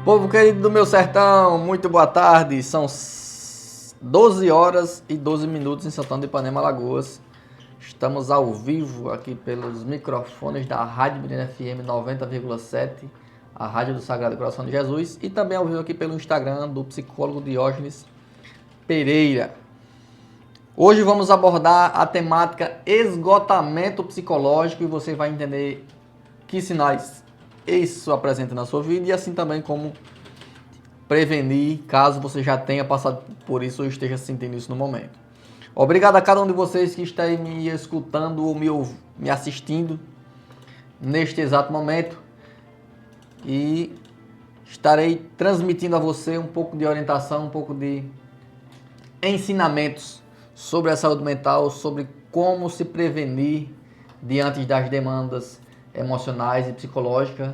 Povo querido do meu sertão, muito boa tarde. São 12 horas e 12 minutos em Santana de Ipanema, Alagoas. Estamos ao vivo aqui pelos microfones da Rádio Menina FM 90,7, a Rádio do Sagrado Coração de Jesus, e também ao vivo aqui pelo Instagram do psicólogo Diógenes Pereira. Hoje vamos abordar a temática esgotamento psicológico e você vai entender que sinais isso apresenta na sua vida e assim também como prevenir caso você já tenha passado por isso ou esteja sentindo isso no momento. Obrigado a cada um de vocês que está aí me escutando ou me assistindo neste exato momento e estarei transmitindo a você um pouco de orientação, um pouco de ensinamentos sobre a saúde mental, sobre como se prevenir diante das demandas emocionais e psicológicas,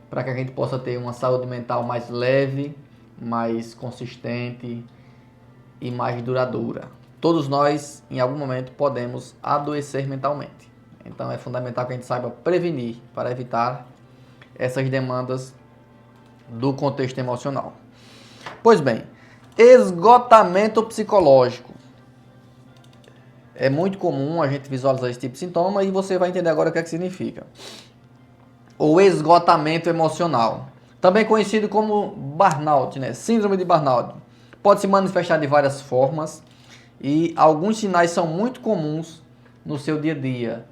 para que a gente possa ter uma saúde mental mais leve, mais consistente e mais duradoura. Todos nós, em algum momento, podemos adoecer mentalmente. Então é fundamental que a gente saiba prevenir para evitar essas demandas do contexto emocional. Pois bem, esgotamento psicológico. É muito comum a gente visualizar esse tipo de sintoma e você vai entender agora o que é que significa. O esgotamento emocional, também conhecido como burnout, né? Síndrome de burnout. Pode se manifestar de várias formas e alguns sinais são muito comuns no seu dia a dia.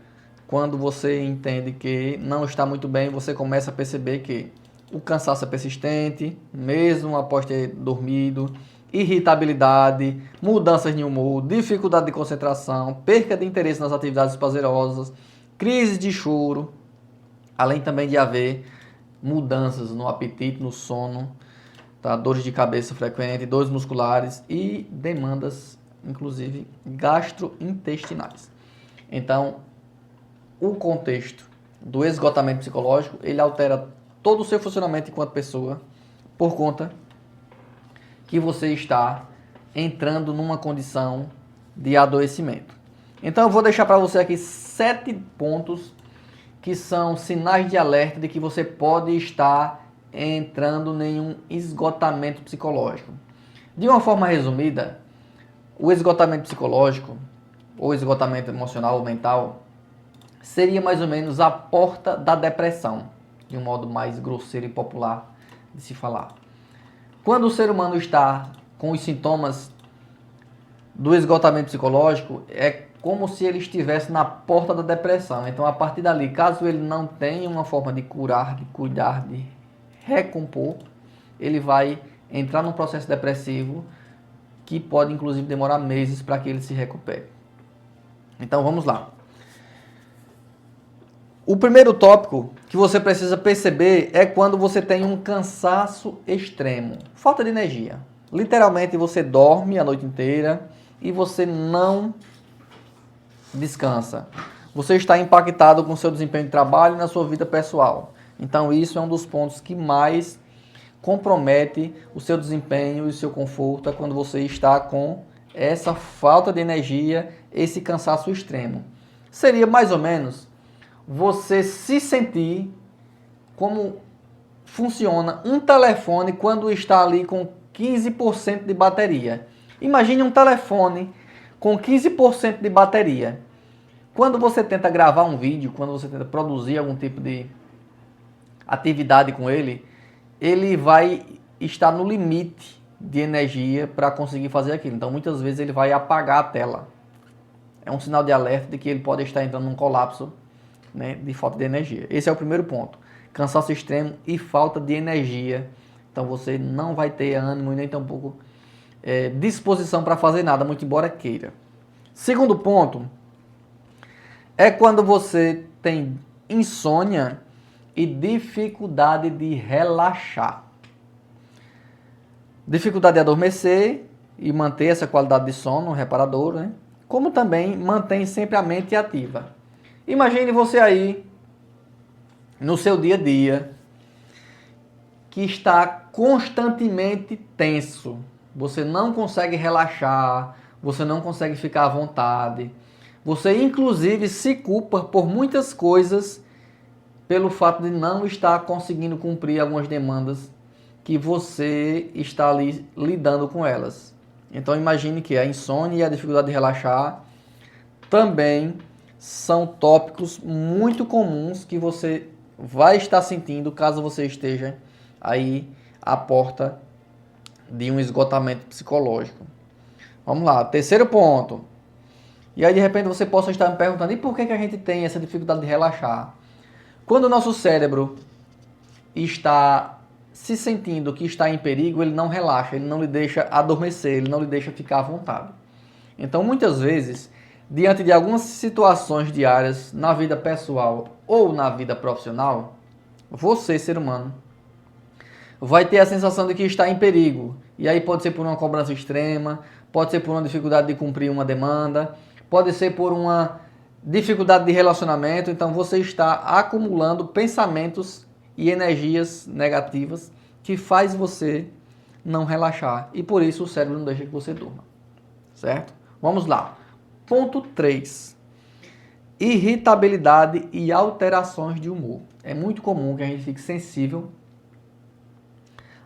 Quando você entende que não está muito bem, você começa a perceber que o cansaço é persistente, mesmo após ter dormido, irritabilidade, mudanças de humor, dificuldade de concentração, perca de interesse nas atividades prazerosas, crises de choro, além também de haver mudanças no apetite, no sono, tá? Dores de cabeça frequentes, dores musculares e demandas, inclusive, gastrointestinais. Então, o contexto do esgotamento psicológico, ele altera todo o seu funcionamento enquanto pessoa, por conta que você está entrando numa condição de adoecimento. Então eu vou deixar para você aqui 7 pontos que são sinais de alerta de que você pode estar entrando em um esgotamento psicológico. De uma forma resumida, o esgotamento psicológico, ou esgotamento emocional ou mental, seria mais ou menos a porta da depressão, de um modo mais grosseiro e popular de se falar. Quando o ser humano está com os sintomas do esgotamento psicológico, é como se ele estivesse na porta da depressão. Então, a partir dali, caso ele não tenha uma forma de curar, de cuidar, de recompor, ele vai entrar num processo depressivo que pode, inclusive, demorar meses para que ele se recupere. Então, vamos lá. O primeiro tópico que você precisa perceber é quando você tem um cansaço extremo, falta de energia. Literalmente você dorme a noite inteira e você não descansa. Você está impactado com o seu desempenho de trabalho e na sua vida pessoal. Então isso é um dos pontos que mais compromete o seu desempenho e o seu conforto, é quando você está com essa falta de energia, esse cansaço extremo. Seria mais ou menos você se sentir como funciona um telefone quando está ali com 15% de bateria. Imagine um telefone com 15% de bateria. Quando você tenta gravar um vídeo, quando você tenta produzir algum tipo de atividade com ele, ele vai estar no limite de energia para conseguir fazer aquilo. Então, muitas vezes ele vai apagar a tela. É um sinal de alerta de que ele pode estar entrando num colapso, né, de falta de energia. Esse é o primeiro ponto. Cansaço extremo e falta de energia. Então você não vai ter ânimo e nem tampouco disposição para fazer nada, muito embora queira. Segundo ponto é quando você tem insônia e dificuldade de relaxar. Dificuldade de adormecer e manter essa qualidade de sono reparador, né? Como também mantém sempre a mente ativa. Imagine você aí, no seu dia a dia, que está constantemente tenso. Você não consegue relaxar, você não consegue ficar à vontade. Você, inclusive, se culpa por muitas coisas pelo fato de não estar conseguindo cumprir algumas demandas que você está ali lidando com elas. Então imagine que a insônia e a dificuldade de relaxar também são tópicos muito comuns que você vai estar sentindo caso você esteja aí à porta de um esgotamento psicológico. Vamos lá, terceiro ponto. E aí de repente você possa estar me perguntando, e por que a gente tem essa dificuldade de relaxar? Quando o nosso cérebro está se sentindo que está em perigo, ele não relaxa, ele não lhe deixa adormecer, ele não lhe deixa ficar à vontade. Então, muitas vezes, diante de algumas situações diárias na vida pessoal ou na vida profissional, você, ser humano, vai ter a sensação de que está em perigo. E aí pode ser por uma cobrança extrema, pode ser por uma dificuldade de cumprir uma demanda, pode ser por uma dificuldade de relacionamento. Então você está acumulando pensamentos e energias negativas que faz você não relaxar. E por isso o cérebro não deixa que você durma. Certo? Vamos lá. Ponto 3. Irritabilidade e alterações de humor. É muito comum que a gente fique sensível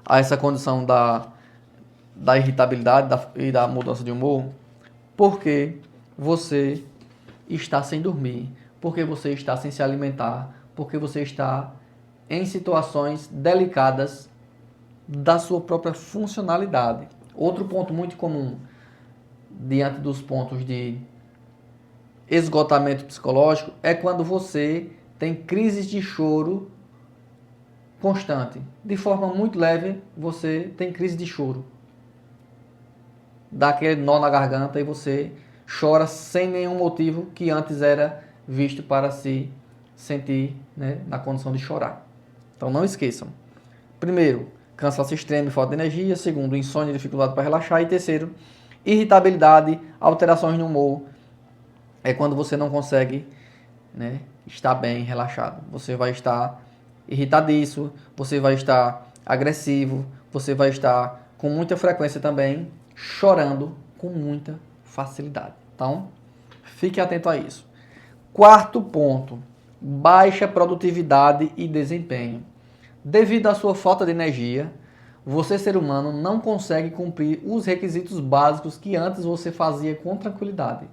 a essa condição da irritabilidade e da mudança de humor, porque você está sem dormir, porque você está sem se alimentar, porque você está em situações delicadas da sua própria funcionalidade. Outro ponto muito comum diante dos pontos de esgotamento psicológico é quando você tem crises de choro constante. De forma muito leve, você tem crise de choro. Dá aquele nó na garganta e você chora sem nenhum motivo que antes era visto para se sentir, né, na condição de chorar. Então não esqueçam. Primeiro, cansaço extremo e falta de energia. Segundo, insônia e dificuldade para relaxar. E terceiro, irritabilidade, alterações no humor. É quando você não consegue, né, estar bem relaxado. Você vai estar irritadiço, você vai estar agressivo, você vai estar com muita frequência também chorando com muita facilidade. Então, fique atento a isso. Quarto ponto, baixa produtividade e desempenho. Devido à sua falta de energia, você, ser humano, não consegue cumprir os requisitos básicos que antes você fazia com tranquilidade.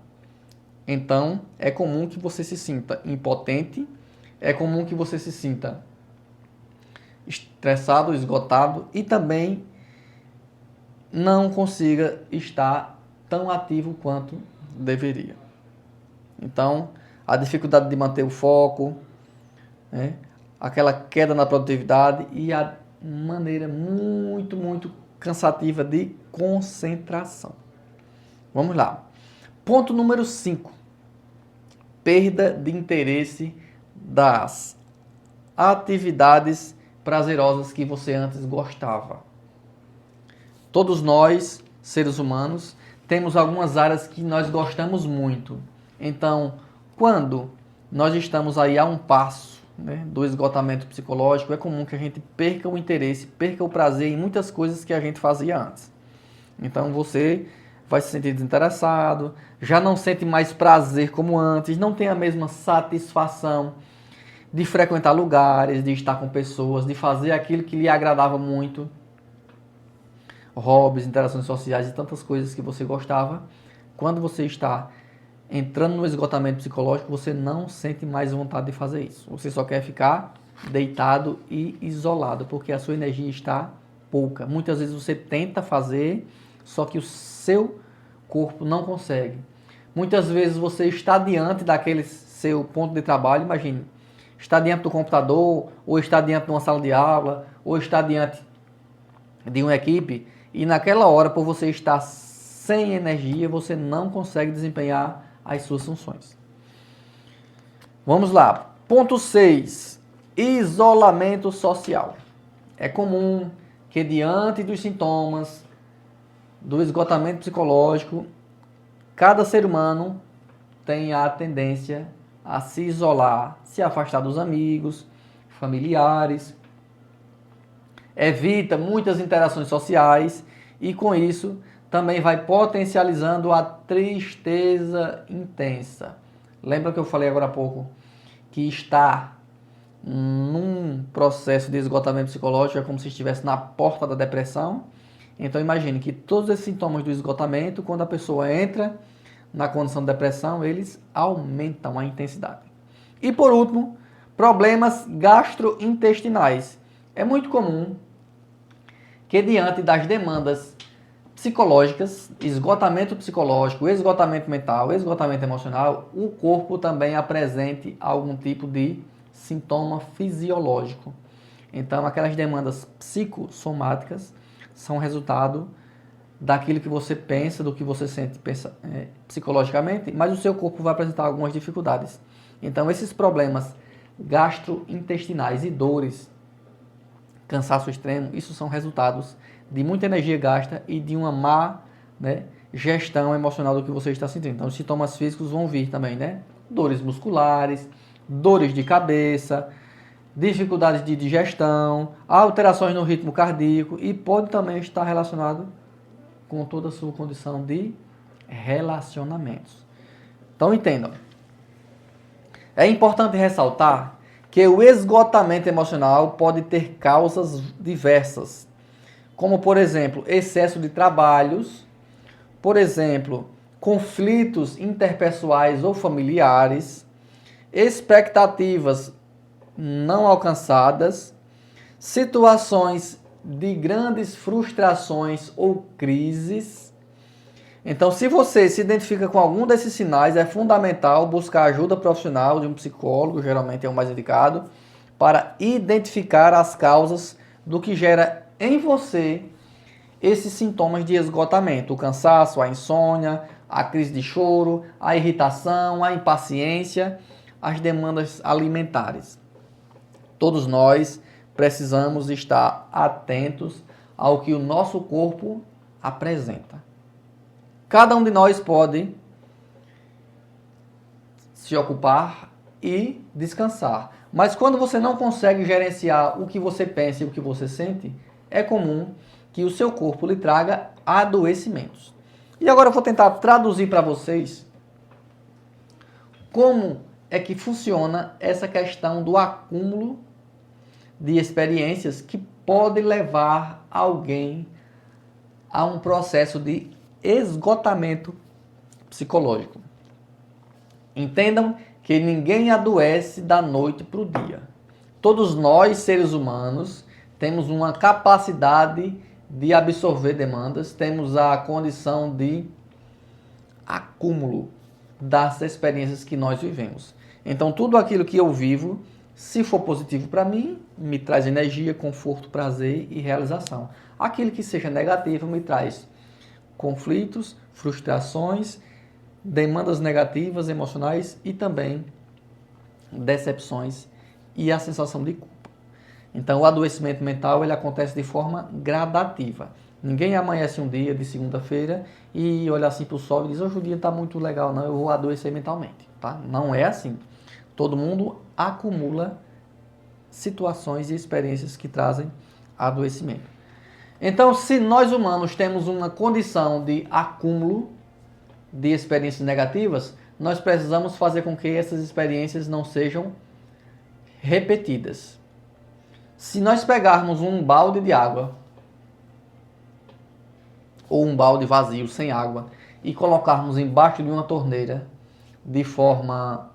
Então, é comum que você se sinta impotente, é comum que você se sinta estressado, esgotado e também não consiga estar tão ativo quanto deveria. Então, a dificuldade de manter o foco, né, aquela queda na produtividade e a maneira muito cansativa de concentração. Vamos lá. Ponto número 5. Perda de interesse das atividades prazerosas que você antes gostava. Todos nós, seres humanos, temos algumas áreas que nós gostamos muito. Então, quando nós estamos aí a um passo, né, do esgotamento psicológico, é comum que a gente perca o interesse, perca o prazer em muitas coisas que a gente fazia antes. Então você vai se sentir desinteressado, já não sente mais prazer como antes, não tem a mesma satisfação de frequentar lugares, de estar com pessoas, de fazer aquilo que lhe agradava muito, hobbies, interações sociais e tantas coisas que você gostava. Quando você está entrando no esgotamento psicológico, você não sente mais vontade de fazer isso. Você só quer ficar deitado e isolado, porque a sua energia está pouca. Muitas vezes você tenta fazer, só que o seu corpo não consegue. Muitas vezes você está diante daquele seu ponto de trabalho, imagine, está diante do computador, ou está diante de uma sala de aula, ou está diante de uma equipe, e naquela hora, por você estar sem energia, você não consegue desempenhar as suas funções. Vamos lá. Ponto 6. Isolamento social. É comum que diante dos sintomas do esgotamento psicológico, cada ser humano tenha a tendência a se isolar, se afastar dos amigos, familiares, evita muitas interações sociais e com isso também vai potencializando a tristeza intensa. Lembra que eu falei agora há pouco que estar num processo de esgotamento psicológico, é como se estivesse na porta da depressão. Então imagine que todos esses sintomas do esgotamento, quando a pessoa entra na condição de depressão, eles aumentam a intensidade. E por último, problemas gastrointestinais. É muito comum que diante das demandas psicológicas, esgotamento psicológico, esgotamento mental, esgotamento emocional, o corpo também apresente algum tipo de sintoma fisiológico. Então, aquelas demandas psicossomáticas são resultado daquilo que você pensa, do que você sente psicologicamente, mas o seu corpo vai apresentar algumas dificuldades. Então, esses problemas gastrointestinais e dores, cansaço extremo, isso são resultados de muita energia gasta e de uma má, né, gestão emocional do que você está sentindo. Então, os sintomas físicos vão vir também, né? Dores musculares, dores de cabeça, dificuldades de digestão, alterações no ritmo cardíaco e pode também estar relacionado com toda a sua condição de relacionamentos. Então, entendam. É importante ressaltar que o esgotamento emocional pode ter causas diversas, como, por exemplo, excesso de trabalhos, por exemplo, conflitos interpessoais ou familiares, expectativas não alcançadas, situações de grandes frustrações ou crises. Então, se você se identifica com algum desses sinais, é fundamental buscar ajuda profissional de um psicólogo, geralmente é o mais indicado, para identificar as causas do que gera em você esses sintomas de esgotamento, o cansaço, a insônia, a crise de choro, a irritação, a impaciência, as demandas alimentares. Todos nós precisamos estar atentos ao que o nosso corpo apresenta. Cada um de nós pode se ocupar e descansar. Mas quando você não consegue gerenciar o que você pensa e o que você sente, é comum que o seu corpo lhe traga adoecimentos. E agora eu vou tentar traduzir para vocês como é que funciona essa questão do acúmulo de experiências que pode levar alguém a um processo de esgotamento psicológico. Entendam que ninguém adoece da noite para o dia. Todos nós, seres humanos, temos uma capacidade de absorver demandas, temos a condição de acúmulo das experiências que nós vivemos. Então, tudo aquilo que eu vivo, se for positivo para mim, me traz energia, conforto, prazer e realização. Aquilo que seja negativo me traz conflitos, frustrações, demandas negativas, emocionais e também decepções e a sensação de culpa. Então, o adoecimento mental ele acontece de forma gradativa. Ninguém amanhece um dia de segunda-feira e olha assim para o sol e diz: hoje o dia está muito legal, não, eu vou adoecer mentalmente. Tá? Não é assim. Todo mundo acumula situações e experiências que trazem adoecimento. Então, se nós humanos temos uma condição de acúmulo de experiências negativas, nós precisamos fazer com que essas experiências não sejam repetidas. Se nós pegarmos um balde de água ou um balde vazio sem água e colocarmos embaixo de uma torneira de forma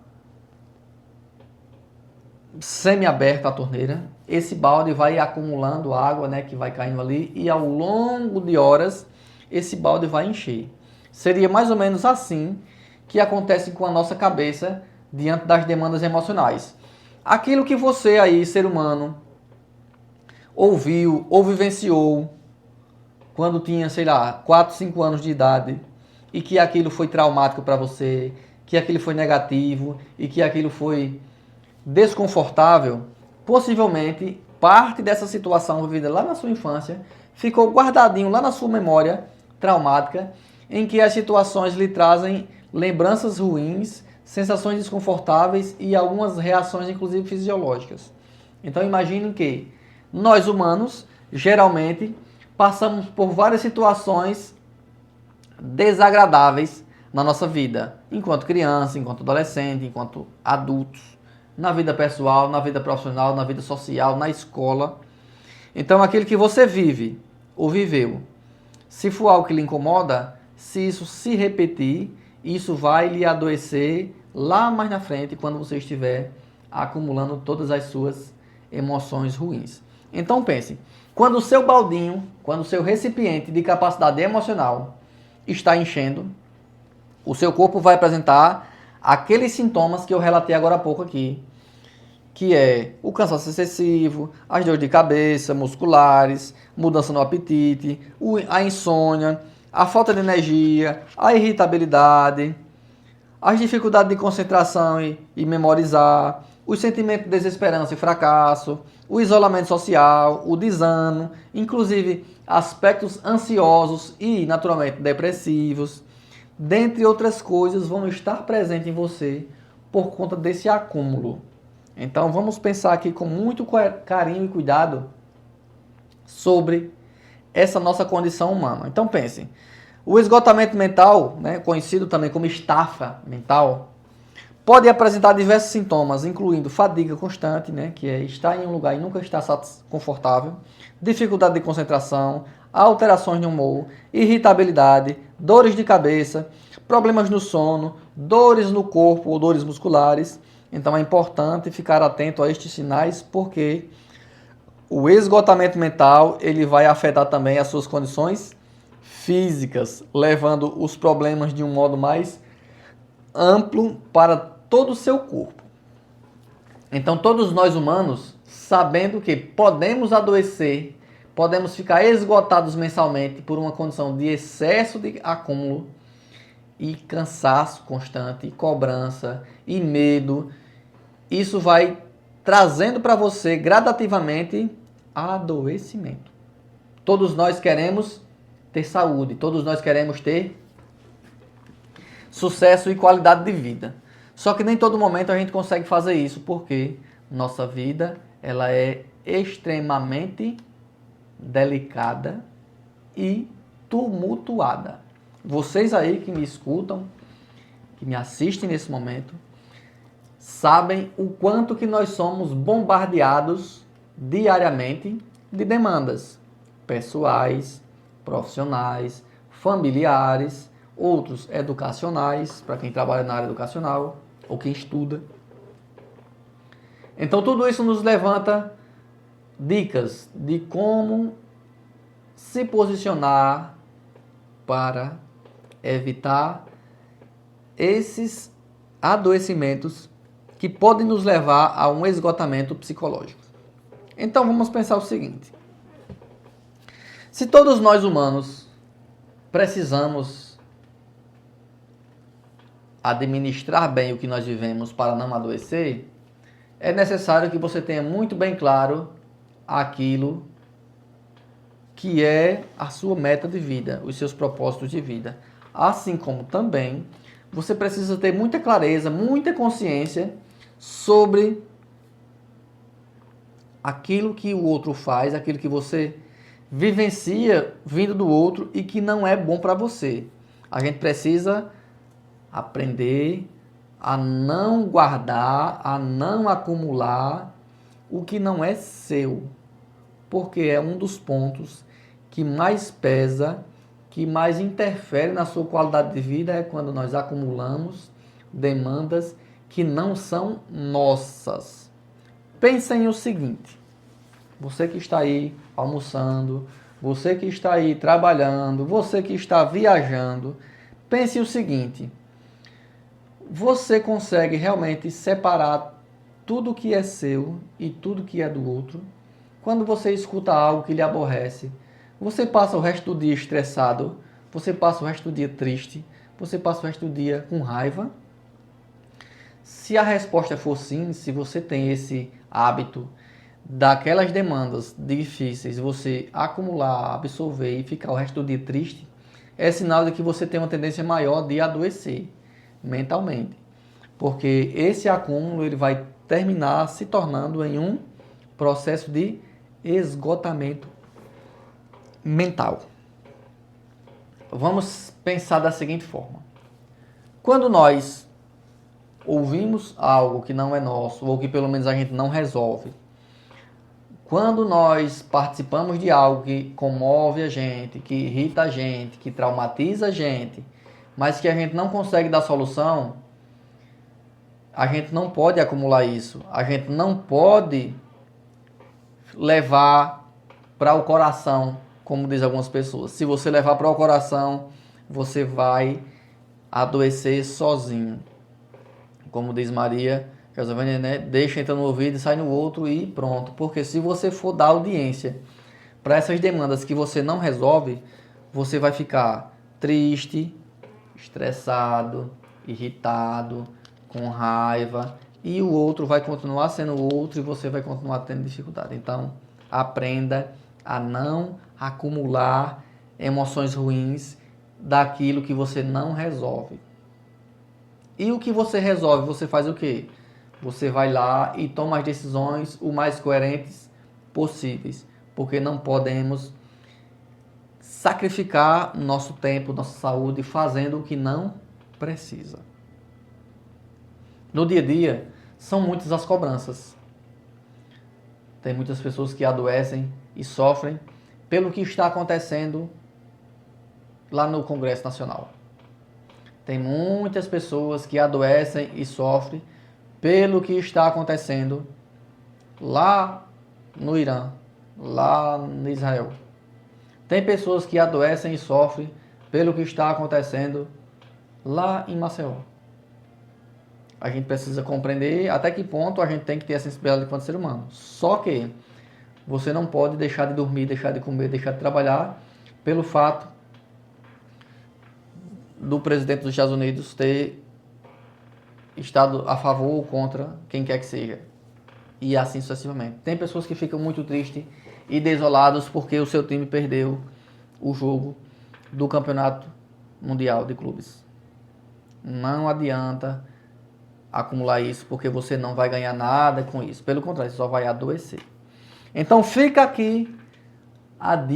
semi-aberta a torneira, esse balde vai acumulando água, né, que vai caindo ali e ao longo de horas esse balde vai encher. Seria mais ou menos assim que acontece com a nossa cabeça diante das demandas emocionais. Aquilo que você aí, ser humano, ouviu ou vivenciou quando tinha, sei lá, 4, 5 anos de idade e que aquilo foi traumático para você, que aquilo foi negativo e que aquilo foi desconfortável, possivelmente parte dessa situação vivida lá na sua infância ficou guardadinho lá na sua memória traumática, em que as situações lhe trazem lembranças ruins, sensações desconfortáveis e algumas reações, inclusive fisiológicas. Então imaginem que nós humanos, geralmente, passamos por várias situações desagradáveis na nossa vida, enquanto criança, enquanto adolescente, enquanto adultos, na vida pessoal, na vida profissional, na vida social, na escola. Então, aquilo que você vive ou viveu, se for algo que lhe incomoda, se isso se repetir, isso vai lhe adoecer lá mais na frente, quando você estiver acumulando todas as suas emoções ruins. Então pense, quando o seu baldinho, quando o seu recipiente de capacidade emocional está enchendo, o seu corpo vai apresentar aqueles sintomas que eu relatei agora há pouco aqui, que é o cansaço excessivo, as dores de cabeça, musculares, mudança no apetite, a insônia, a falta de energia, a irritabilidade, as dificuldades de concentração e memorizar, os sentimentos de desesperança e fracasso, o isolamento social, o desânimo, inclusive aspectos ansiosos e, naturalmente, depressivos, dentre outras coisas, vão estar presentes em você por conta desse acúmulo. Então, vamos pensar aqui com muito carinho e cuidado sobre essa nossa condição humana. Então, pensem, o esgotamento mental, né, conhecido também como estafa mental, pode apresentar diversos sintomas, incluindo fadiga constante, né, que é estar em um lugar e nunca estar confortável, dificuldade de concentração, alterações no humor, irritabilidade, dores de cabeça, problemas no sono, dores no corpo ou dores musculares. Então é importante ficar atento a estes sinais, porque o esgotamento mental ele vai afetar também as suas condições físicas, levando os problemas de um modo mais amplo para todo o seu corpo. Então todos nós humanos, sabendo que podemos adoecer, podemos ficar esgotados mensalmente por uma condição de excesso de acúmulo e cansaço constante, e cobrança e medo, isso vai trazendo para você gradativamente adoecimento. Todos nós queremos ter saúde, todos nós queremos ter sucesso e qualidade de vida. Só que nem todo momento a gente consegue fazer isso, porque nossa vida ela é extremamente delicada e tumultuada. Vocês aí que me escutam, que me assistem nesse momento, sabem o quanto que nós somos bombardeados diariamente de demandas pessoais, profissionais, familiares, outros educacionais, para quem trabalha na área educacional ou quem estuda. Então tudo isso nos levanta dicas de como se posicionar para evitar esses adoecimentos que podem nos levar a um esgotamento psicológico. Então vamos pensar o seguinte: se todos nós humanos precisamos administrar bem o que nós vivemos para não adoecer, é necessário que você tenha muito bem claro aquilo que é a sua meta de vida, os seus propósitos de vida. Assim como também você precisa ter muita clareza, muita consciência sobre aquilo que o outro faz, aquilo que você vivencia vindo do outro e que não é bom para você. A gente precisa aprender a não guardar, a não acumular o que não é seu, porque é um dos pontos que mais pesa, que mais interfere na sua qualidade de vida, é quando nós acumulamos demandas que não são nossas. Pensem o seguinte: você que está aí almoçando, você que está aí trabalhando, você que está viajando, pense o seguinte: você consegue realmente separar tudo que é seu e tudo que é do outro? Quando você escuta algo que lhe aborrece, você passa o resto do dia estressado, você passa o resto do dia triste, você passa o resto do dia com raiva? Se a resposta for sim, se você tem esse hábito daquelas demandas difíceis, você acumular, absorver e ficar o resto do dia triste, é sinal de que você tem uma tendência maior de adoecer mentalmente. Porque esse acúmulo ele vai terminar se tornando em um processo de esgotamento mental. Vamos pensar da seguinte forma: quando nós ouvimos algo que não é nosso, ou que pelo menos a gente não resolve, quando nós participamos de algo que comove a gente, que irrita a gente, que traumatiza a gente, mas que a gente não consegue dar solução, a gente não pode acumular isso. A gente não pode levar para o coração, como diz algumas pessoas. Se você levar para o coração, você vai adoecer sozinho. Como diz Maria Josefina, né? Deixa entrar no ouvido e sai no outro e pronto. Porque se você for dar audiência para essas demandas que você não resolve, você vai ficar triste, estressado, irritado, com raiva, e o outro vai continuar sendo o outro e você vai continuar tendo dificuldade. Então, aprenda a não acumular emoções ruins daquilo que você não resolve. E o que você resolve, você faz o quê? Você vai lá e toma as decisões o mais coerentes possíveis, porque não podemos sacrificar nosso tempo, nossa saúde fazendo o que não precisa. No dia a dia, são muitas as cobranças. Tem muitas pessoas que adoecem e sofrem pelo que está acontecendo lá no Congresso Nacional. Tem muitas pessoas que adoecem e sofrem pelo que está acontecendo lá no Irã, lá no Israel. Tem pessoas que adoecem e sofrem pelo que está acontecendo lá em Maceió. A gente precisa compreender até que ponto a gente tem que ter a sensibilidade enquanto ser humano. Só que você não pode deixar de dormir, deixar de comer, deixar de trabalhar pelo fato do presidente dos Estados Unidos ter estado a favor ou contra quem quer que seja. E assim sucessivamente. Tem pessoas que ficam muito tristes e desolados porque o seu time perdeu o jogo do Campeonato Mundial de Clubes. Não adianta acumular isso, porque você não vai ganhar nada com isso. Pelo contrário, você só vai adoecer. Então fica aqui as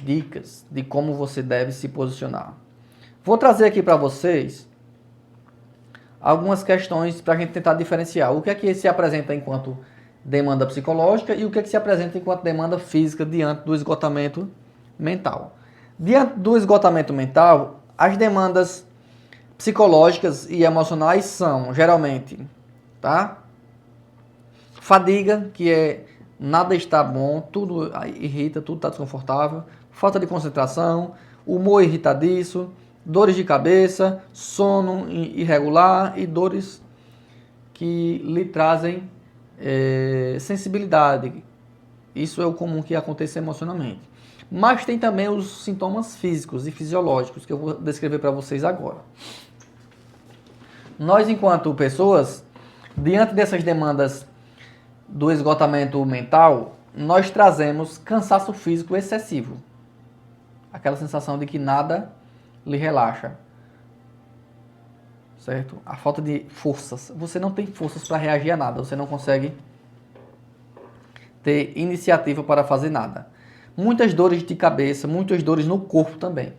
dicas de como você deve se posicionar. Vou trazer aqui para vocês algumas questões para a gente tentar diferenciar o que é que se apresenta enquanto demanda psicológica e o que é que se apresenta enquanto demanda física diante do esgotamento mental. Diante do esgotamento mental, as demandas psicológicas e emocionais são, geralmente, tá? Fadiga, que é nada está bom, tudo irrita, tudo está desconfortável. Falta de concentração, humor irritadiço, dores de cabeça, sono irregular e dores que lhe trazem sensibilidade. Isso é o comum que acontece emocionalmente. Mas tem também os sintomas físicos e fisiológicos que eu vou descrever para vocês agora. Nós, enquanto pessoas, diante dessas demandas do esgotamento mental, nós trazemos cansaço físico excessivo. Aquela sensação de que nada lhe relaxa. Certo? A falta de forças. Você não tem forças para reagir a nada. Você não consegue ter iniciativa para fazer nada. Muitas dores de cabeça, muitas dores no corpo também.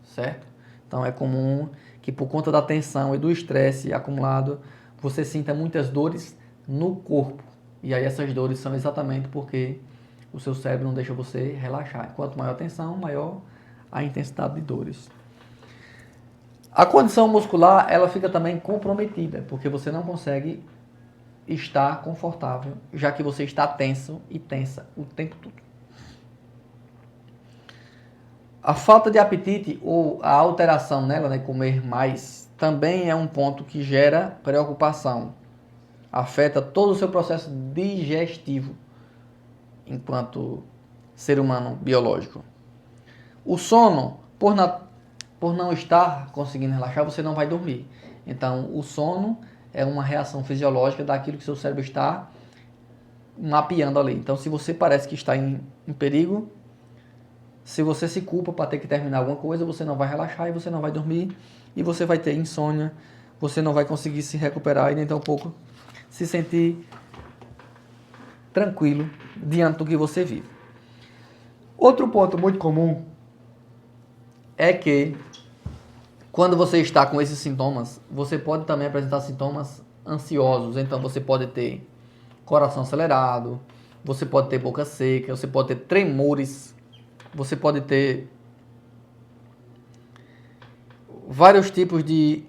Certo? Então é comum que por conta da tensão e do estresse acumulado, você sinta muitas dores no corpo. E aí essas dores são exatamente porque o seu cérebro não deixa você relaxar. Quanto maior a tensão, maior a intensidade de dores. A condição muscular, ela fica também comprometida, porque você não consegue estar confortável, já que você está tenso e tensa o tempo todo. A falta de apetite ou a alteração nela, né, comer mais, também é um ponto que gera preocupação. Afeta todo o seu processo digestivo enquanto ser humano biológico. O sono, por não estar conseguindo relaxar, você não vai dormir. Então, o sono é uma reação fisiológica daquilo que seu cérebro está mapeando ali. Então, se você parece que está em perigo, se você se culpa para ter que terminar alguma coisa, você não vai relaxar e você não vai dormir e você vai ter insônia, você não vai conseguir se recuperar e nem tampouco se sentir tranquilo diante do que você vive. Outro ponto muito comum é que Quando você está com esses sintomas, você pode também apresentar sintomas ansiosos. Então você pode ter coração acelerado, você pode ter boca seca, você pode ter tremores, você pode ter vários tipos de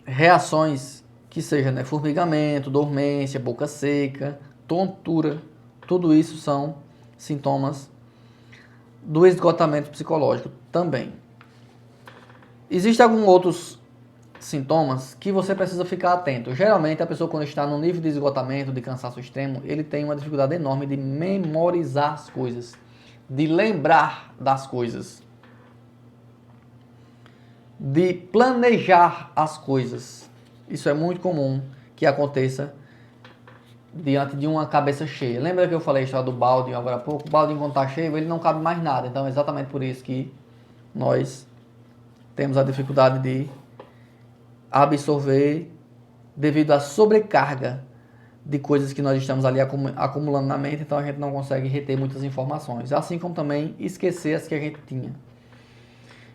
reações que sejam, né, formigamento, dormência, boca seca, tontura. Tudo isso são sintomas do esgotamento psicológico também. Existem alguns outros sintomas que você precisa ficar atento. Geralmente a pessoa, quando está no nível de esgotamento, de cansaço extremo, ele tem uma dificuldade enorme de memorizar as coisas, de lembrar das coisas, de planejar as coisas. Isso é muito comum que aconteça diante de uma cabeça cheia. Lembra que eu falei a história do balde agora há pouco? O balde, quando está cheio, ele não cabe mais nada. Então é exatamente por isso que nós temos a dificuldade de absorver devido à sobrecarga de coisas que nós estamos ali acumulando na mente, então a gente não consegue reter muitas informações, assim como também esquecer as que a gente tinha.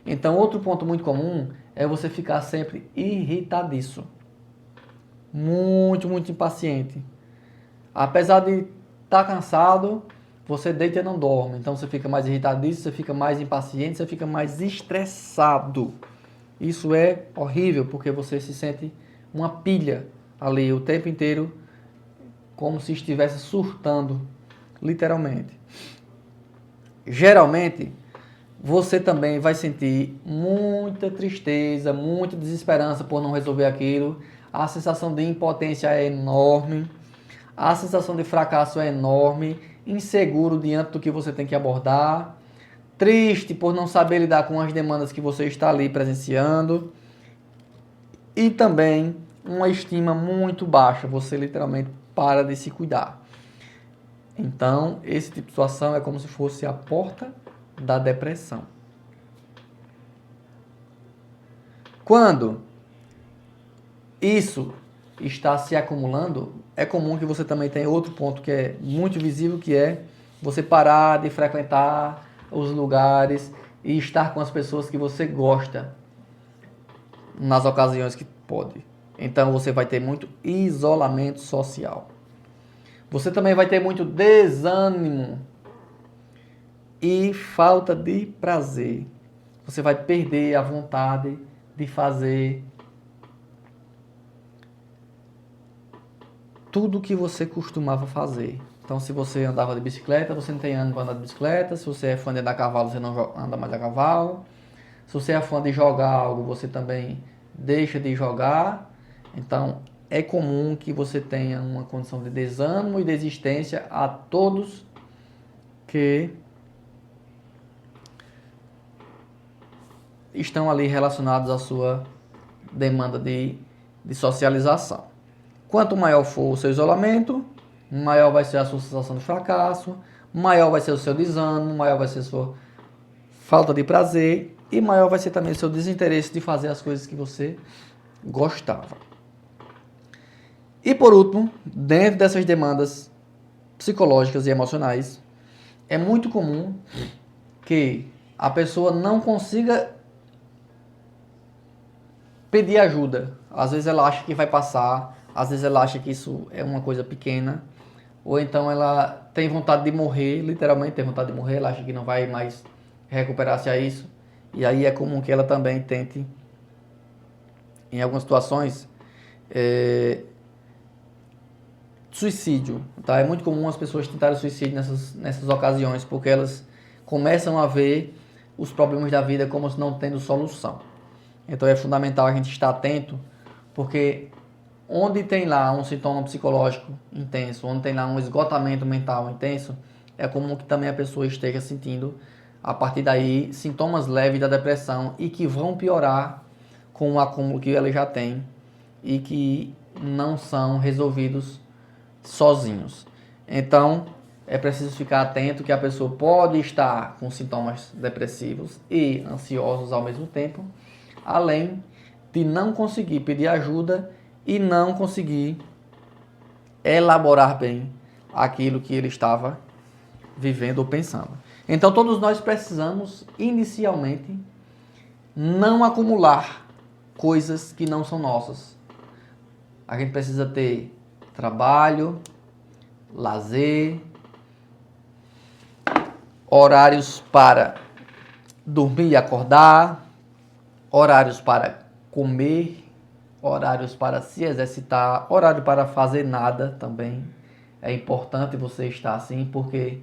Então, outro ponto muito comum é você ficar sempre irritadiço, muito impaciente. Apesar de estar cansado, você deita e não dorme, então você fica mais irritadiço, você fica mais impaciente, você fica mais estressado. Isso é horrível, porque você se sente uma pilha ali o tempo inteiro, como se estivesse surtando, literalmente. Geralmente, você também vai sentir muita tristeza, muita desesperança por não resolver aquilo. A sensação de impotência é enorme, a sensação de fracasso é enorme, inseguro diante do que você tem que abordar, triste por não saber lidar com as demandas que você está ali presenciando e também uma estima muito baixa, você literalmente para de se cuidar. Então, esse tipo de situação é como se fosse a porta da depressão. Quando isso está se acumulando, é comum que você também tenha outro ponto que é muito visível, que é você parar de frequentar os lugares e estar com as pessoas que você gosta nas ocasiões que pode. Então você vai ter muito isolamento social. Você também vai ter muito desânimo e falta de prazer. Você vai perder a vontade de fazer tudo o que você costumava fazer. Então, se você andava de bicicleta, você não tem ânimo para andar de bicicleta. Se você é fã de andar a cavalo, você não anda mais a cavalo. Se você é fã de jogar algo, você também deixa de jogar. Então, é comum que você tenha uma condição de desânimo e desistência a todos que estão ali relacionados à sua demanda de socialização. Quanto maior for o seu isolamento, maior vai ser a sua sensação de fracasso, maior vai ser o seu desânimo, maior vai ser a sua falta de prazer e maior vai ser também o seu desinteresse de fazer as coisas que você gostava. E por último, dentro dessas demandas psicológicas e emocionais, é muito comum que a pessoa não consiga pedir ajuda. Às vezes ela acha que vai passar, às vezes ela acha que isso é uma coisa pequena, ou então ela tem vontade de morrer, literalmente tem vontade de morrer, ela acha que não vai mais recuperar-se a isso, e aí é comum que ela também tente, em algumas situações, suicídio, tá? É muito comum as pessoas tentarem suicídio nessas ocasiões, porque elas começam a ver os problemas da vida como se não tendo solução. Então é fundamental a gente estar atento, porque onde tem lá um sintoma psicológico intenso, onde tem lá um esgotamento mental intenso, é comum que também a pessoa esteja sentindo, a partir daí, sintomas leves da depressão e que vão piorar com o acúmulo que ela já tem e que não são resolvidos sozinhos. Então, é preciso ficar atento que a pessoa pode estar com sintomas depressivos e ansiosos ao mesmo tempo, além de não conseguir pedir ajuda e não conseguir elaborar bem aquilo que ele estava vivendo ou pensando. Então, todos nós precisamos, inicialmente, não acumular coisas que não são nossas. A gente precisa ter trabalho, lazer, horários para dormir e acordar, horários para comer, horários para se exercitar, horário para fazer nada também. É importante você estar assim, porque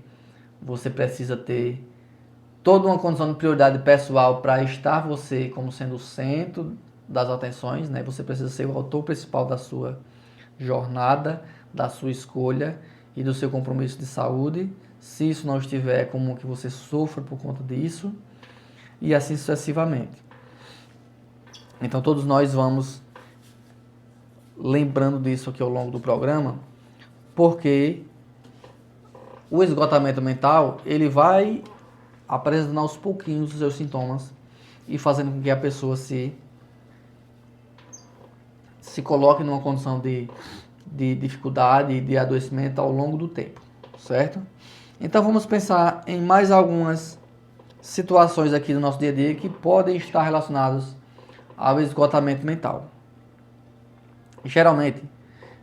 você precisa ter toda uma condição de prioridade pessoal para estar você como sendo o centro das atenções, né? Você precisa ser o autor principal da sua jornada, da sua escolha e do seu compromisso de saúde. Se isso não estiver, é comum que você sofra por conta disso e assim sucessivamente. Então todos nós vamos lembrando disso aqui ao longo do programa, porque o esgotamento mental, ele vai apresentando aos pouquinhos os seus sintomas e fazendo com que a pessoa se coloque numa condição de dificuldade e de adoecimento ao longo do tempo, certo? Então vamos pensar em mais algumas situações aqui do nosso dia a dia que podem estar relacionadas ao esgotamento mental. Geralmente,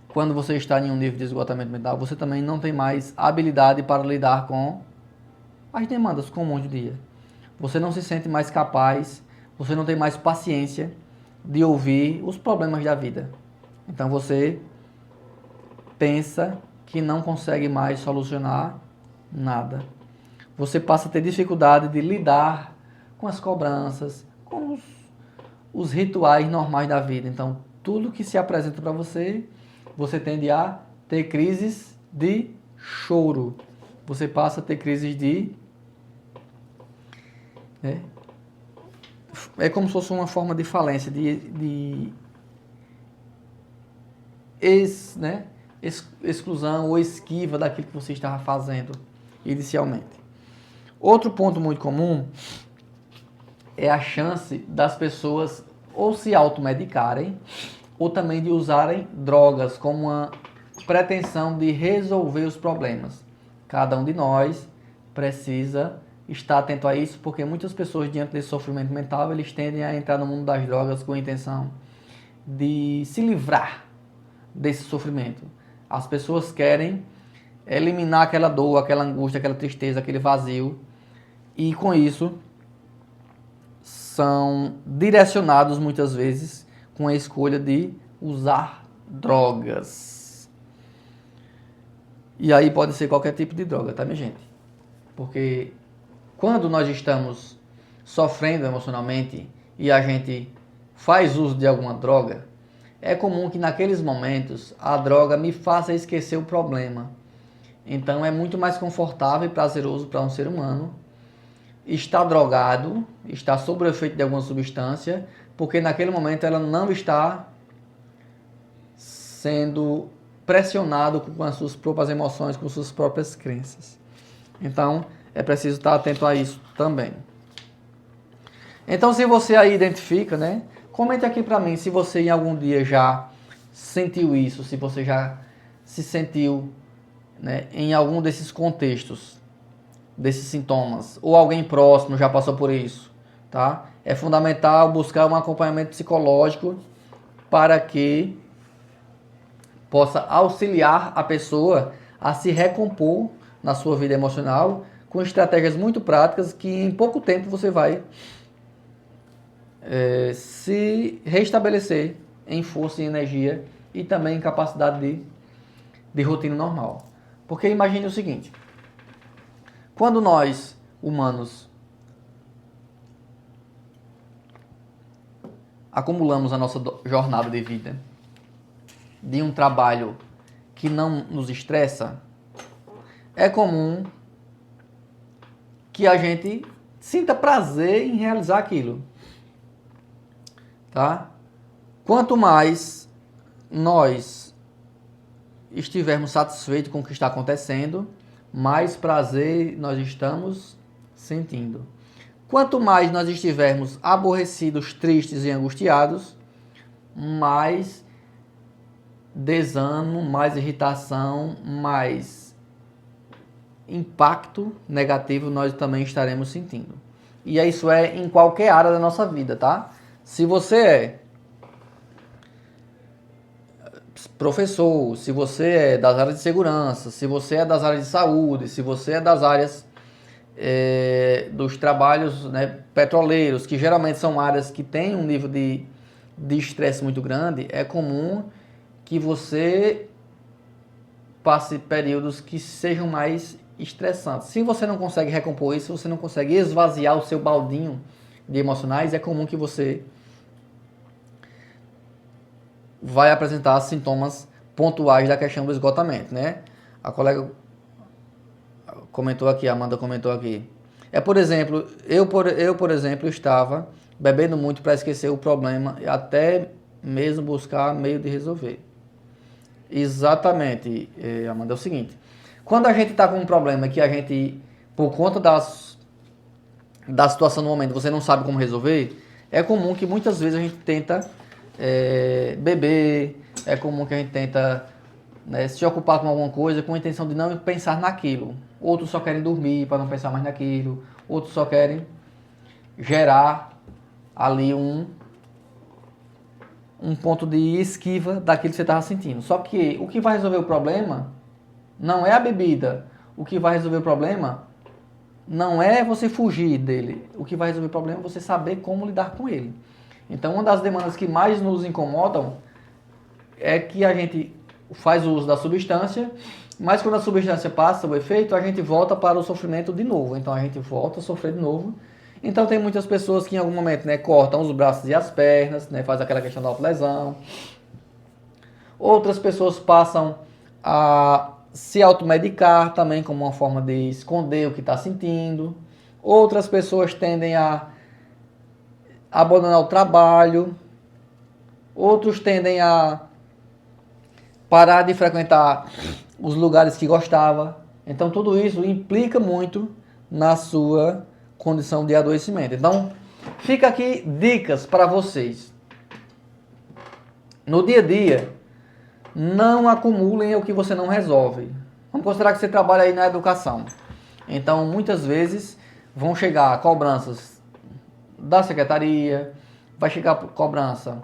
quando você está em um nível de esgotamento mental, você também não tem mais habilidade para lidar com as demandas comuns do dia. Você não se sente mais capaz, você não tem mais paciência de ouvir os problemas da vida. Então você pensa que não consegue mais solucionar nada. Você passa a ter dificuldade de lidar com as cobranças, com os rituais normais da vida. Então, tudo que se apresenta para você, você tende a ter crises de choro. Você passa a ter crises de... É como se fosse uma forma de falência, exclusão ou esquiva daquilo que você estava fazendo inicialmente. Outro ponto muito comum é a chance das pessoas ou se automedicarem ou também de usarem drogas como uma pretensão de resolver os problemas. Cada um de nós precisa estar atento a isso, porque muitas pessoas, diante desse sofrimento mental, eles tendem a entrar no mundo das drogas com a intenção de se livrar desse sofrimento. As pessoas querem eliminar aquela dor, aquela angústia, aquela tristeza, aquele vazio, e com isso são direcionados muitas vezes com a escolha de usar drogas. E aí pode ser qualquer tipo de droga, tá, minha gente? Porque quando nós estamos sofrendo emocionalmente e a gente faz uso de alguma droga, é comum que naqueles momentos a droga me faça esquecer o problema. Então é muito mais confortável e prazeroso para um ser humano estar drogado, estar sob o efeito de alguma substância, porque naquele momento ela não está sendo pressionado com as suas próprias emoções, com suas próprias crenças. Então é preciso estar atento a isso também. Então, se você aí identifica, né? Comente aqui para mim se você em algum dia já sentiu isso, se você já se sentiu, né, em algum desses contextos, desses sintomas, ou alguém próximo já passou por isso, tá? É fundamental buscar um acompanhamento psicológico para que possa auxiliar a pessoa a se recompor na sua vida emocional com estratégias muito práticas que em pouco tempo você vai se restabelecer em força e energia e também em capacidade de rotina normal. Porque imagine o seguinte, quando nós, humanos, acumulamos a nossa jornada de vida de um trabalho que não nos estressa, é comum que a gente sinta prazer em realizar aquilo. Tá? Quanto mais nós estivermos satisfeitos com o que está acontecendo, mais prazer nós estamos sentindo. Quanto mais nós estivermos aborrecidos, tristes e angustiados, mais desânimo, mais irritação, mais impacto negativo nós também estaremos sentindo. E isso é em qualquer área da nossa vida, tá? Se você é professor, se você é das áreas de segurança, se você é das áreas de saúde, se você é das áreas dos trabalhos, né, petroleiros, que geralmente são áreas que têm um nível de estresse muito grande, é comum que você passe períodos que sejam mais estressantes. Se você não consegue recompor isso, se você não consegue esvaziar o seu baldinho de emocionais, é comum que você vai apresentar sintomas pontuais da questão do esgotamento, né? A colega comentou aqui, a Amanda comentou aqui. Por exemplo, por exemplo, estava bebendo muito para esquecer o problema e até mesmo buscar meio de resolver. Exatamente, Amanda, é o seguinte. Quando a gente está com um problema que a gente, por conta da situação no momento, você não sabe como resolver, é comum que muitas vezes a gente tenta beber, é comum que a gente tenta, né, se ocupar com alguma coisa com a intenção de não pensar naquilo. Outros só querem dormir para não pensar mais naquilo. Outros só querem gerar ali um ponto de esquiva daquilo que você estava sentindo. Só que o que vai resolver o problema não é a bebida. O que vai resolver o problema não é você fugir dele. O que vai resolver o problema é você saber como lidar com ele. Então, uma das demandas que mais nos incomodam é que a gente faz o uso da substância, mas quando a substância passa o efeito, a gente volta para o sofrimento de novo. Então, a gente volta a sofrer de novo. Então, tem muitas pessoas que em algum momento, né, cortam os braços e as pernas, né, faz aquela questão da autolesão. Outras pessoas passam a se automedicar também como uma forma de esconder o que está sentindo. Outras pessoas tendem a abandonar o trabalho. Outros tendem a parar de frequentar os lugares que gostava. Então, tudo isso implica muito na sua condição de adoecimento. Então, fica aqui dicas para vocês. No dia a dia, não acumulem o que você não resolve. Vamos considerar que você trabalha aí na educação. Então, muitas vezes, vão chegar cobranças da secretaria, vai chegar cobrança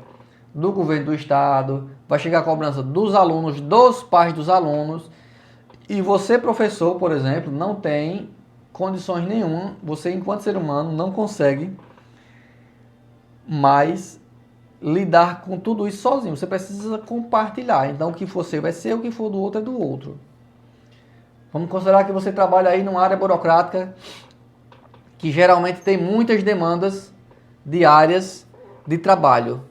do governo do estado, vai chegar cobrança dos alunos, dos pais dos alunos. E você, professor, por exemplo, não tem condições nenhuma, você enquanto ser humano não consegue mais lidar com tudo isso sozinho. Você precisa compartilhar. Então, o que for seu vai ser, o que for do outro é do outro. Vamos considerar que você trabalha aí numa área burocrática que geralmente tem muitas demandas diárias de trabalho,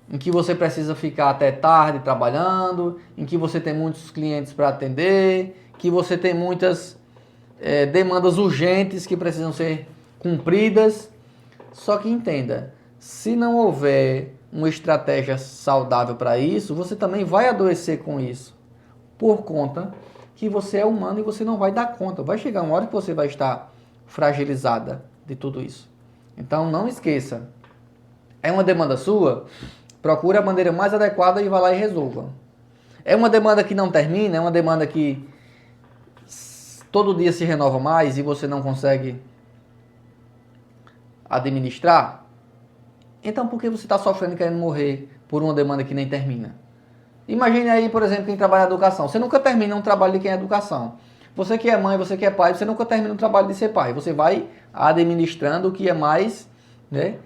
em que você precisa ficar até tarde trabalhando, em que você tem muitos clientes para atender, que você tem muitas demandas urgentes que precisam ser cumpridas. Só que entenda, se não houver uma estratégia saudável para isso, você também vai adoecer com isso, por conta que você é humano e você não vai dar conta. Vai chegar uma hora que você vai estar fragilizada de tudo isso. Então não esqueça, é uma demanda sua, procure a maneira mais adequada e vá lá e resolva. É uma demanda que não termina, é uma demanda que todo dia se renova mais e você não consegue administrar? Então por que você está sofrendo e querendo morrer por uma demanda que nem termina? Imagine aí, por exemplo, quem trabalha na educação. Você nunca termina um trabalho de quem é educação. Você que é mãe, você que é pai, você nunca termina um trabalho de ser pai. Você vai administrando o que é mais, né,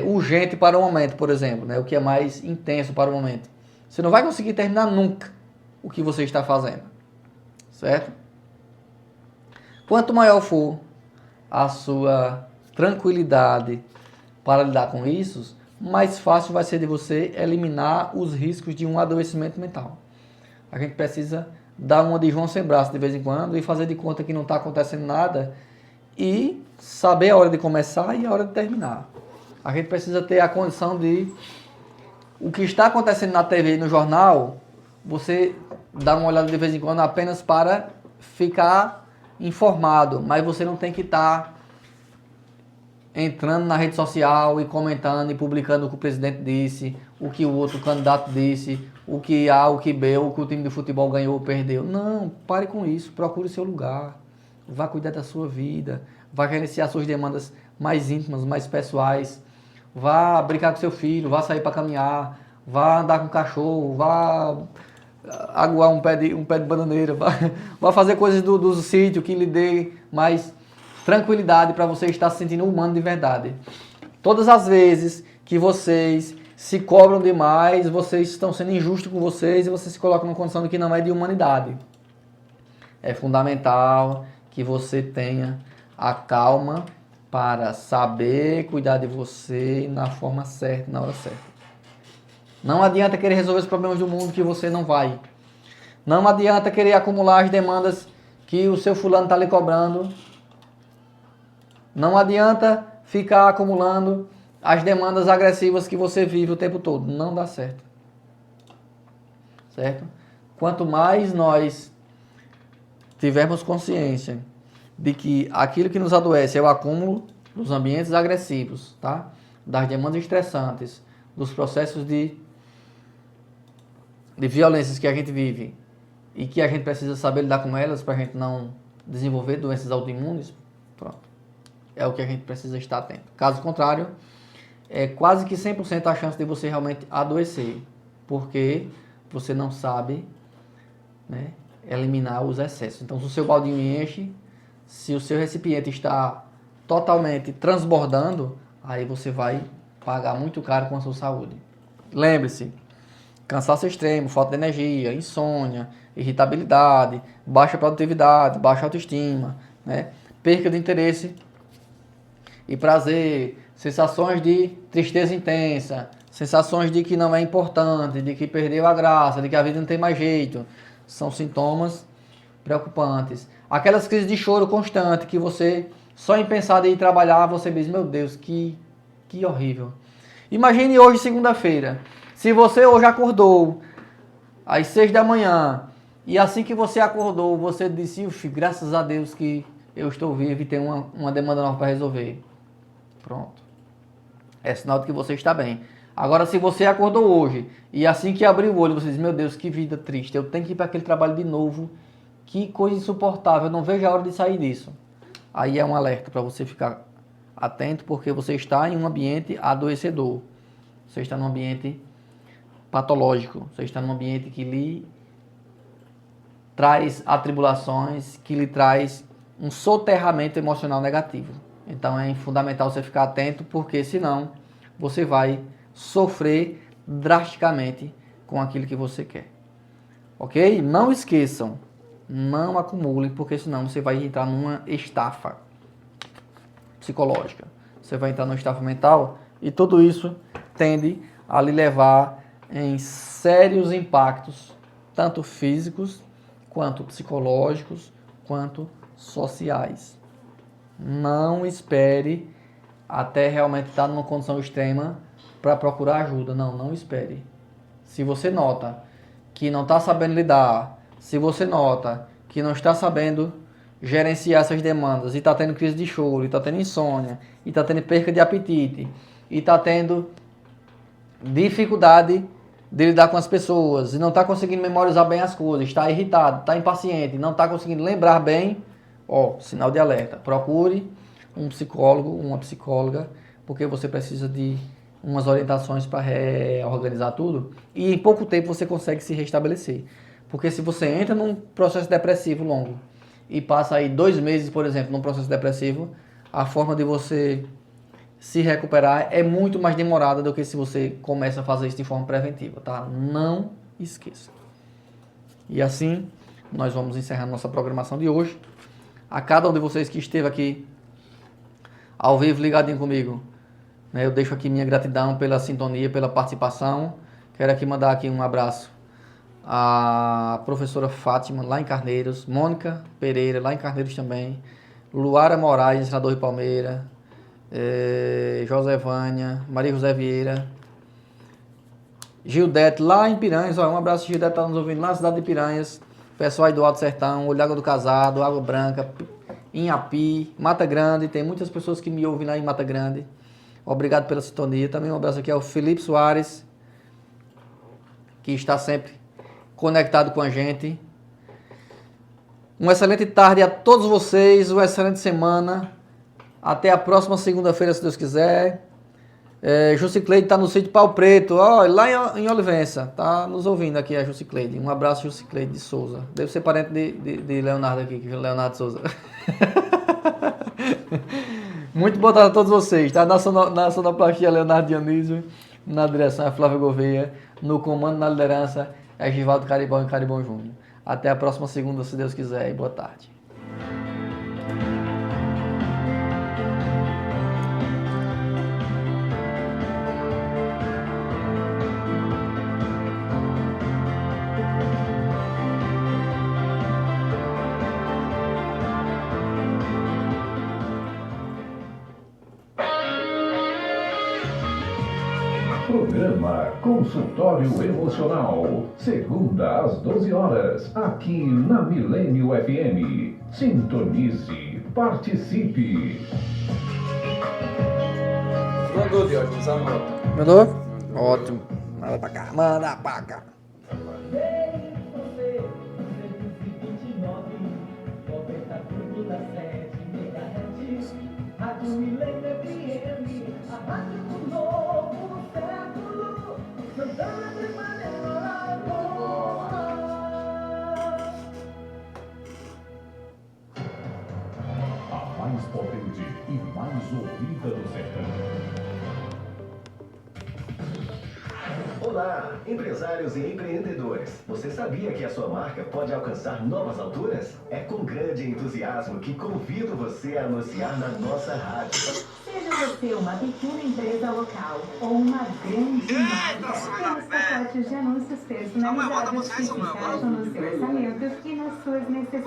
urgente para o momento, por exemplo, né, o que é mais intenso para o momento. Você não vai conseguir terminar nunca o que você está fazendo, certo? Quanto maior for a sua tranquilidade para lidar com isso, mais fácil vai ser de você eliminar os riscos de um adoecimento mental. A gente precisa dar uma de João sem braço de vez em quando e fazer de conta que não está acontecendo nada e saber a hora de começar e a hora de terminar. A gente precisa ter a condição de o que está acontecendo na TV e no jornal, você dá uma olhada de vez em quando apenas para ficar informado, mas você não tem que estar entrando na rede social e comentando e publicando o que o presidente disse, o que o outro candidato disse, o que A, o que B, o que o time de futebol ganhou ou perdeu. Não, pare com isso, procure seu lugar, vá cuidar da sua vida, vá gerenciar suas demandas mais íntimas, mais pessoais, vá brincar com seu filho, vá sair para caminhar, vá andar com o cachorro, vá aguar um pé de bananeira, vá fazer coisas do sítio que lhe dê mais tranquilidade para você estar se sentindo humano de verdade. Todas as vezes que vocês se cobram demais, vocês estão sendo injustos com vocês e vocês se colocam numa condição que não é de humanidade. É fundamental que você tenha a calma para saber cuidar de você na forma certa, na hora certa. Não adianta querer resolver os problemas do mundo que você não vai. Não adianta querer acumular as demandas que o seu fulano está lhe cobrando. Não adianta ficar acumulando as demandas agressivas que você vive o tempo todo. Não dá certo. Certo? Quanto mais nós tivermos consciência de que aquilo que nos adoece é o acúmulo dos ambientes agressivos, tá? Das demandas estressantes, dos processos de violências que a gente vive e que a gente precisa saber lidar com elas para a gente não desenvolver doenças autoimunes, pronto. É o que a gente precisa estar atento. Caso contrário, é quase que 100% a chance de você realmente adoecer, porque você não sabe, né, eliminar os excessos. Então, se o seu baldinho enche, se o seu recipiente está totalmente transbordando, aí você vai pagar muito caro com a sua saúde. Lembre-se, cansaço extremo, falta de energia, insônia, irritabilidade, baixa produtividade, baixa autoestima, né, perca de interesse e prazer, sensações de tristeza intensa, sensações de que não é importante, de que perdeu a graça, de que a vida não tem mais jeito, são sintomas preocupantes. Aquelas crises de choro constante que você, só em pensar em ir trabalhar, você diz, meu Deus, que horrível. Imagine hoje, segunda-feira, se você hoje acordou às 6 da manhã e assim que você acordou, você disse, graças a Deus que eu estou vivo e tenho uma demanda nova para resolver. Pronto. É sinal de que você está bem. Agora, se você acordou hoje e assim que abriu o olho, você diz, meu Deus, que vida triste, eu tenho que ir para aquele trabalho de novo, que coisa insuportável, eu não vejo a hora de sair disso. Aí é um alerta para você ficar atento, porque você está em um ambiente adoecedor. Você está num ambiente patológico. Você está num ambiente que lhe traz atribulações, que lhe traz um soterramento emocional negativo. Então é fundamental você ficar atento, porque senão você vai sofrer drasticamente com aquilo que você quer. Ok? Não esqueçam, não acumulem, porque senão você vai entrar numa estafa psicológica. Você vai entrar numa estafa mental e tudo isso tende a lhe levar em sérios impactos, tanto físicos, quanto psicológicos, quanto sociais. Não espere até realmente estar numa condição extrema para procurar ajuda. Não espere. Se você nota que não está sabendo lidar, se você nota que não está sabendo gerenciar essas demandas, e está tendo crise de choro, e está tendo insônia, e está tendo perca de apetite, e está tendo dificuldade de lidar com as pessoas, e não está conseguindo memorizar bem as coisas, está irritado, está impaciente, não está conseguindo lembrar bem, sinal de alerta. Procure um psicólogo, uma psicóloga, porque você precisa de umas orientações para reorganizar tudo, e em pouco tempo você consegue se restabelecer. Porque se você entra num processo depressivo longo e passa aí 2 meses, por exemplo, num processo depressivo, a forma de você se recuperar é muito mais demorada do que se você começa a fazer isso de forma preventiva, tá? Não esqueça. E assim, nós vamos encerrando nossa programação de hoje. A cada um de vocês que esteve aqui ao vivo, ligadinho comigo, né, eu deixo aqui minha gratidão pela sintonia, pela participação. Quero aqui mandar aqui um abraço à professora Fátima, lá em Carneiros, Mônica Pereira, lá em Carneiros também, Luara Moraes, senador de Palmeira, José Vânia, Maria José Vieira, Gildete, lá em Piranhas. Um abraço, Gildete, está nos ouvindo lá na cidade de Piranhas. Pessoal aí do Alto Sertão, Olho do Casado, Água Branca, Inhapi, Mata Grande. Tem muitas pessoas que me ouvem lá em Mata Grande. Obrigado pela sintonia. Também um abraço aqui ao Felipe Soares, que está sempre conectado com a gente. Uma excelente tarde a todos vocês, uma excelente semana. Até a próxima segunda-feira, se Deus quiser. Jucicleide está no sítio Pau Preto, ó, lá em Olivença. Tá nos ouvindo aqui a Jucicleide. Um abraço, Jucicleide de Souza. Deve ser parente de Leonardo aqui, Leonardo Souza. Muito boa tarde a todos vocês, tá? Na sonoplastia, Leonardo Dionísio. Na direção é Flávio Gouveia. No comando, na liderança, é Givaldo Caribão e Caribão Júnior. Até a próxima segunda, se Deus quiser, e boa tarde. Programa Consultório Emocional, segunda às 12 horas, aqui na Milênio FM. Sintonize, participe. Mandou, Diogo, usa a nota. Mandou? Ótimo. Manda pra cá, manda pra cá. A mais potente e mais ouvida do sertão. Olá, empresários e empreendedores. Você sabia que a sua marca pode alcançar novas alturas? É com grande entusiasmo que convido você a anunciar na nossa rádio. Seja você uma pequena empresa local ou uma grande marca, temos pacotes de anúncios personalizados que se encaixam no seu orçamento e nas suas necessidades.